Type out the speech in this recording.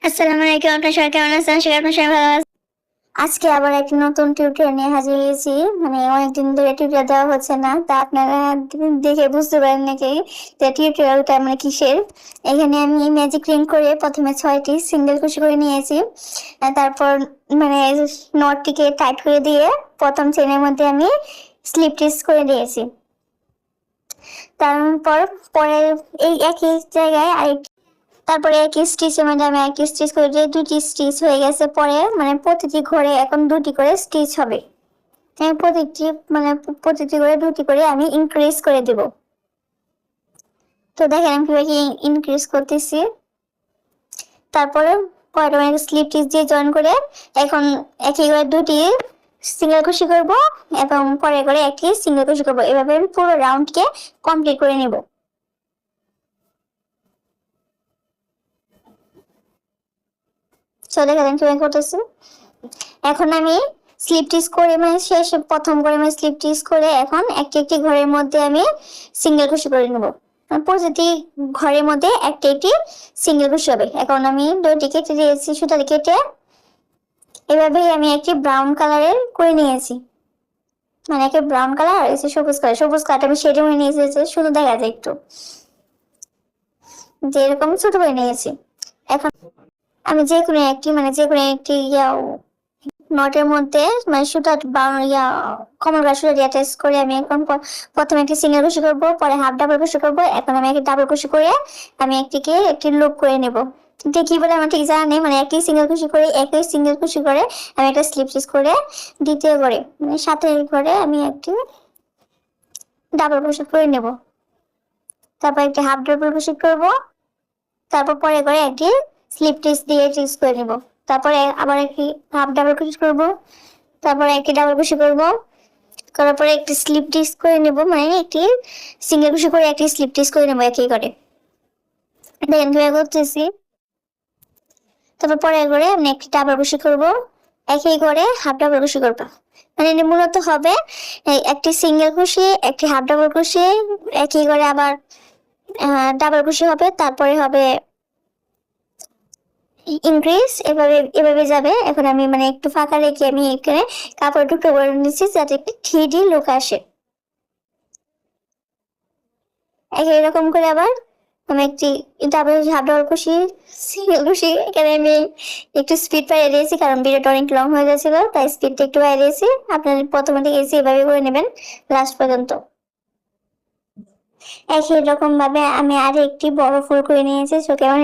আসসালামু আলাইকুম। আপনার সবাই কেমন আছেন? আশা করি আপনার সবাই ভালো আছেন। আজকে আবার একটি নতুন টিউটোরিয়াল নিয়ে হাজির হয়েছি। মানে অনেকদিন ধরে টিউটোরিয়াল দেওয়া হচ্ছে না, তা আপনারা দেখে বুঝতে পারেন নাকি যে টিউটোরিয়ালটা মানে কিসের। এখানে আমি ম্যাজিক রিং করে প্রথমে 6টি সিঙ্গেল কুশি করে নিয়েছি। তারপর মানে নটটিকে টাইট করে দিয়ে প্রথম চেনের মধ্যে আমি স্লিপ স্টিচ করে দিয়েছি। তারপর পরে এই একই জায়গায় আরেকটি, তারপরে একই স্টিচের মধ্যে আমি একই স্টিচ করে দিয়ে দুটি স্টিচ হয়ে গেছে। পরে মানে প্রতিটি ঘরে এখন দুটি করে স্টিচ হবে। প্রতিটি মানে প্রতিটি করে দুটি করে আমি ইনক্রিজ করে দেব। তো দেখেন আমি কিভাবে ইনক্রিজ করতেছি। তারপরে পরে আমি স্লিপ স্টিচ দিয়ে জয়েন করে এখন একই করে দুটি সিঙ্গেল কুশি করব এবং পরে করে একটি সিঙ্গেল কুশি করব। এভাবে আমি পুরো রাউন্ডকে কমপ্লিট করে নেব। চলে গেলেন কিভাবে করতেছি। এখন আমি স্লিপ স্টিচ করে মানে শেষ প্রথম করে আমি স্লিপ স্টিচ করে এখন একটি একটি ঘরের মধ্যে আমি সিঙ্গেল কুশি করে নেব। প্রতিটি ঘরের মধ্যে একটি একটি সিঙ্গেল কুশি হবে। এখন আমি দড়িটি কেটে দিয়েছি, সুতাটি কেটে এভাবেই আমি একটি ব্রাউন কালারের করে নিয়েছি। মানে একটা ব্রাউন কালার আর এসে সবুজ কালার, সবুজ কালারটা আমি শেডে করে নিয়েছি, শুধু দেখা যায় একটু যে এরকম ছোট করে নিয়েছি। এখন আমি যে কোনো একটি নটের মধ্যে মানে সুতা কমল বা সুতা দিয়ে অ্যাটাচ করে আমি এখন প্রথমে একটি সিঙ্গেল কুশি করবো, পরে হাফ ডাবল কুশি করবো। এখন আমি একটি ডাবল কুশি করে আমি একটি লুপ করে নেব। এটা কি বলে আমার ঠিক জানা নেই। মানে একই সিঙ্গেল কুশি করে আমি একটা স্লিপ স্টিচ করে দ্বিতীয় ঘরে মানে সাথের ঘরে আমি একটি ডাবল কুশি করে নেব। তারপর একটি হাফ ডাবল কুশি করবো। তারপর পরে করে একটি স্লিপ স্টিচ দিয়ে স্টিচ করে নেব। তারপরে আবার একটি হাফ ডাবল কুশি করব। তারপরে একটি ডাবল কুশি করব, করার পরে একটি স্লিপ স্টিচ করে নেব। মানে একটি সিঙ্গেল কুশি করে একটি স্লিপ স্টিচ করে নেব একই করে। দেখেন কিভাবে করতেছি। তারপর পরে করে আমি একটি ডাবল কুশি করব, একই করে হাফ ডাবল কুশি করব। মানে মূলত হবে একটি সিঙ্গেল কুশি, একটি হাফ ডাবল কুশি, একই করে আবার ডাবল কুশি হবে, তারপরে হবে ইনক্রিজ। এভাবে এভাবে যাবে। এখন আমি মানে একটু ফাঁকা রেখে আমি এখানে কাপড় টুকরো করে নিচ্ছি যাতে একটি 3D লুক আসে। এরকম করে আবার আমি একটি ডাবল হাফ ডাবল কুশি, সিঙ্গেল কুশি। এখানে আমি একটু স্পিড বাড়িয়ে দিয়েছি কারণ ভিডিওটা অনেক লং হয়ে যাচ্ছিল, তাই স্পিডটা একটু বাড়িয়ে দিয়েছি। আপনার প্রথমে থেকে এসে এভাবে করে নেবেন লাস্ট পর্যন্ত। একই রকম ভাবে আমি আর একটি বড় ফুল করে নিয়েছি। চোখে আমার